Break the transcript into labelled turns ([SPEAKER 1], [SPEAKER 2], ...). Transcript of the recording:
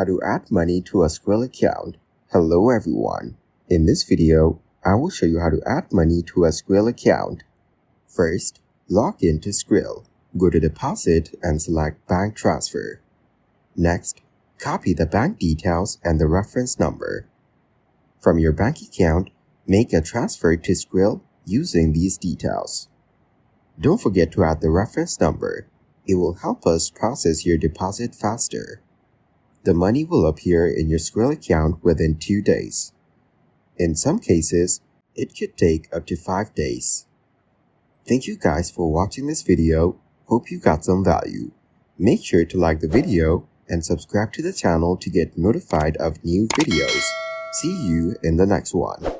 [SPEAKER 1] How to add money to a Skrill account. Hello everyone. In this video, I will show you how to add money to a Skrill account. First, log into Skrill. Go to Deposit and select Bank Transfer. Next, copy the bank details and the reference number. From your bank account, make a transfer to Skrill using these details. Don't forget to add the reference number. It will help us process your deposit faster. The money will appear in your Skrill account within 2 days. In some cases, it could take up to 5 days. Thank you guys for watching this video. Hope you got some value. Make sure to like the video and subscribe to the channel to get notified of new videos. See you in the next one.